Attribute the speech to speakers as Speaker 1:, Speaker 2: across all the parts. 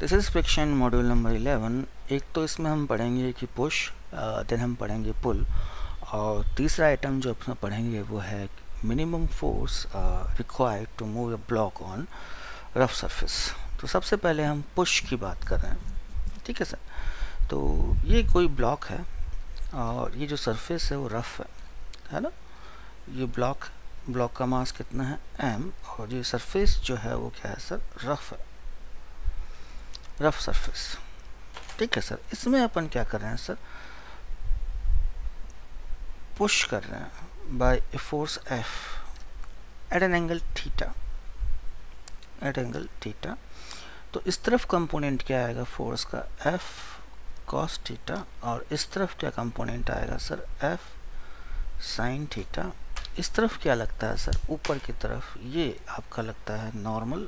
Speaker 1: This is friction module number 11। एक तो इसमें हम पढ़ेंगे कि पुश, देन हम पढ़ेंगे पुल, और तीसरा आइटम जो अपना पढ़ेंगे वो है minimum force required to move a block on rough surface. तो सबसे पहले हम पुश की बात कर रहे हैं, ठीक है सर। तो ये कोई ब्लॉक है और ये जो सरफेस है वो रफ है ना। ये ब्लॉक का मास कितना है m, और ये सरफेस जो है वो क्या है सर, रफ है, रफ सरफेस, ठीक है सर। इसमें अपन क्या कर रहे हैं सर, पुश कर रहे हैं by a force F at an angle theta, at angle theta. तो इस तरफ कंपोनेंट क्या आएगा फोर्स का, F cos थीटा, और इस तरफ क्या कंपोनेंट आएगा सर, F sin थीटा। इस तरफ क्या लगता है सर, ऊपर की तरफ ये आपका लगता है नॉर्मल,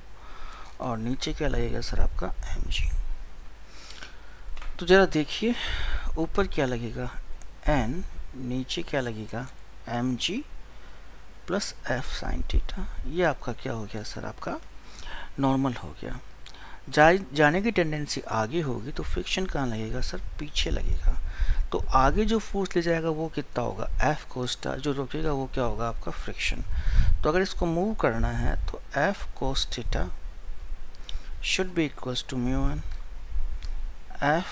Speaker 1: और नीचे क्या लगेगा सर आपका mg। तो जरा देखिए, ऊपर क्या लगेगा n, नीचे क्या लगेगा mg plus f sin theta. ये आपका क्या हो गया सर, आपका नॉर्मल हो गया। जाने की टेंडेंसी आगे होगी तो फ्रिक्शन कहाँ लगेगा सर, पीछे लगेगा। तो आगे जो फोर्स ले जाएगा वो कितना होगा, F कोस्टा, जो रोकेगा वो क्या होगा आपका फ्रिक्शन। तो अगर इसको मूव करना है तो F cos theta should be equals to mu N, F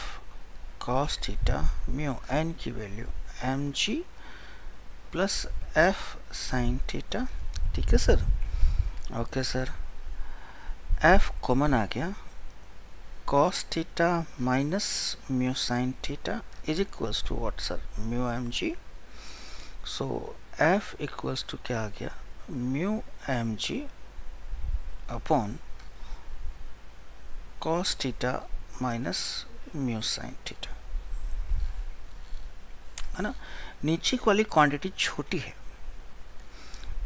Speaker 1: cos theta mu N की value mg plus F sin theta, ठीक है sir. Okay sir, F common आ गया, cos theta minus mu sin theta is equals to what sir, mu mg। So F equals to क्या आ गया, mu mg upon cos theta minus mu sin theta, है ना। नीचे वाली quantity छोटी है,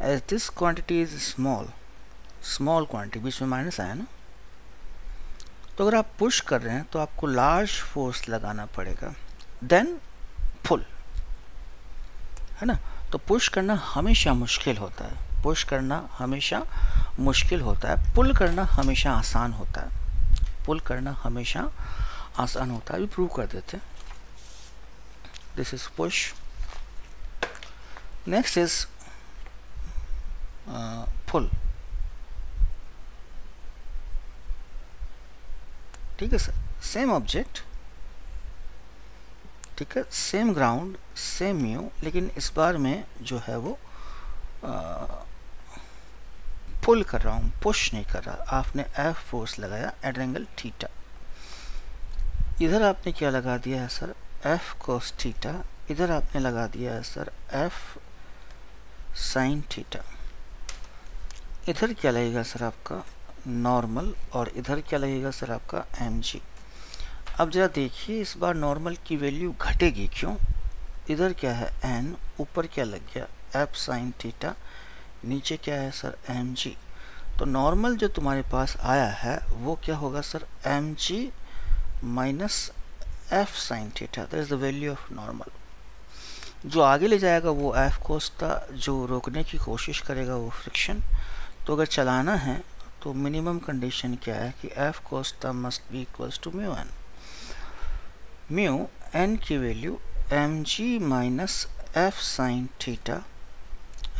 Speaker 1: as this quantity is small, small quantity, बीच में माइनस आया ना। तो अगर आप पुश कर रहे हैं तो आपको लार्ज फोर्स लगाना पड़ेगा, देन पुल, है ना। तो पुश करना हमेशा मुश्किल होता है, पुश करना हमेशा मुश्किल होता है, पुल करना हमेशा आसान होता है, पुल करना हमेशा आसान होता है। अभी प्रूव कर देते हैं। This is push, next is pull, ठीक है सर। सेम ऑब्जेक्ट, ठीक है, सेम ग्राउंड, सेम म्यू, लेकिन इस बार में जो है वो पुल कर रहा हूँ, पुश नहीं कर रहा। आपने F फोर्स लगाया एट एंगल थीटा, इधर आपने क्या लगा दिया है सर, F cos थीटा, इधर आपने लगा दिया है सर F sin थीटा। इधर क्या लगेगा सर आपका नॉर्मल, और इधर क्या लगेगा सर आपका mg। अब जरा देखिए, इस बार नॉर्मल की वैल्यू घटेगी, क्यों, इधर क्या है n, ऊपर क्या लग गया F sin थीटा, नीचे क्या है सर mg। तो नॉर्मल जो तुम्हारे पास आया है वो क्या होगा sir, mg minus F sin theta, that is the value of normal. जो आगे ले जाएगा वो F कोस्टा, जो रोकने की कोशिश करेगा वो फ्रिक्शन। तो अगर चलाना है तो मिनिमम कंडीशन क्या है कि F cos theta must be equals to mu N, mu N की value mg minus F sin theta,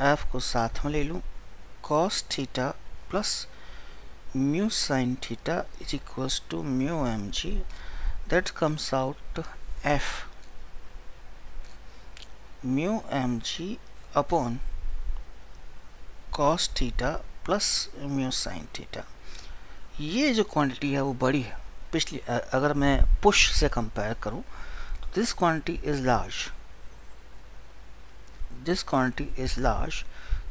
Speaker 1: F को साथ में ले लूँ, cos theta plus mu sin theta is equals to mu mg, that comes out F mu mg upon cos theta plus mu sin theta. ये जो quantity है वो बड़ी है, पिछली अगर मैं पुश से कंपेयर करूं तो this quantity is large, this quantity is large.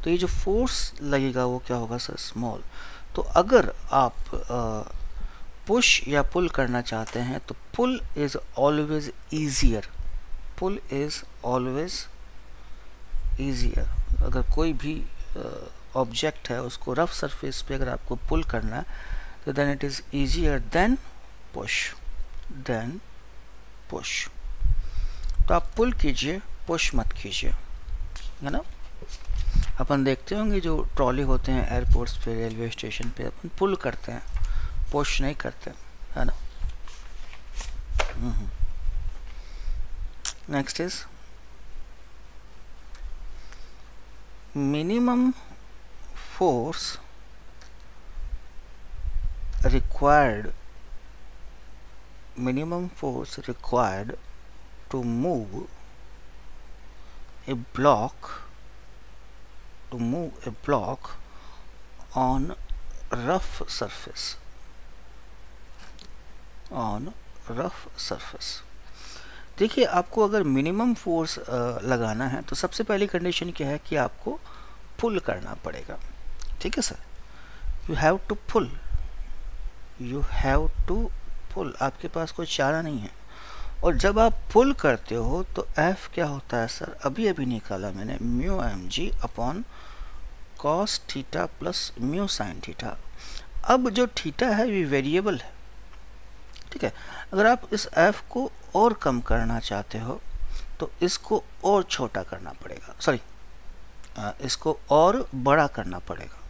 Speaker 1: तो ये जो फोर्स लगेगा वो क्या होगा सर, स्मॉल। तो अगर आप पुश या पुल करना चाहते हैं तो pull is always easier, pull is always easier. अगर कोई भी ऑब्जेक्ट है उसको रफ सरफेस पे अगर आपको पुल करना है तो then it is easier than push, than push. तो आप पुल कीजिए, पुश मत कीजिए, है ना। अपन देखते होंगे जो ट्रॉली होते हैं एयरपोर्ट्स पे, रेलवे स्टेशन पे, अपन पुल करते हैं, पुश नहीं करते, है ना। Next is minimum force required to move a block on rough surface देखिए, आपको अगर मिनिमम फोर्स लगाना है तो सबसे पहली कंडीशन क्या है कि आपको पुल करना पड़ेगा। ठीक है sir, you have to pull, आपके पास कोई चारा नहीं है। और जब आप पुल करते हो तो F क्या होता है सर, अभी निकाला मैंने, mu m g upon cos theta plus mu sine theta. अब जो थीटा है ये वेरिएबल है, ठीक है। अगर आप इस F को और कम करना चाहते हो तो इसको और छोटा करना पड़ेगा, सॉरी इसको और बड़ा करना पड़ेगा।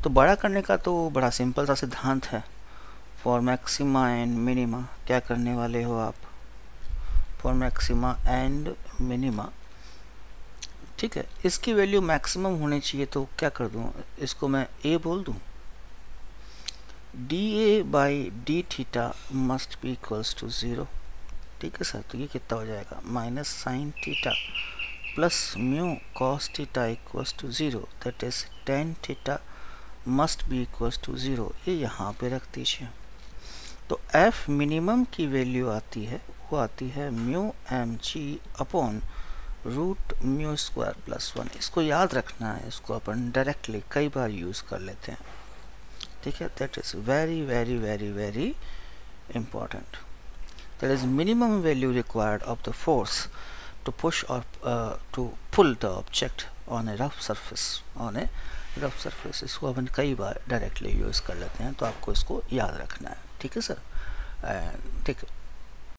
Speaker 1: तो बड़ा करने का तो बड़ा सिंपल सा सिद्धांत है, फॉर मैक्सिमा एंड मिनिमा क्या करने वाले हो आप, फॉर मैक्सिमा एंड मिनिमा, ठीक है। इसकी वैल्यू मैक्सिमम होनी चाहिए, तो क्या कर दूं, इसको मैं a बोल दूं, dA by d theta must be equals to 0। ठीक है सर, तो ये कितना हो जाएगा, minus sine theta plus mu cos theta equals to 0, that is tan theta must be equals to 0। ये यहाँ पे रख दीजिए। तो F मिनिमम की वैल्यू आती है, वो आती है mu m g upon root mu square plus 1। इसको याद रखना है, इसको अपन डायरेक्टली कई बार यूज़ कर लेते हैं, ठीक है। That is very very very very important. That is minimum value required of the force to push और to pull the object on a rough surface. इसको अपन कई बार डायरेक्टली यूज़ कर लेते हैं, तो आपको इसको याद रखना है, ठीक है सर। ठीक है।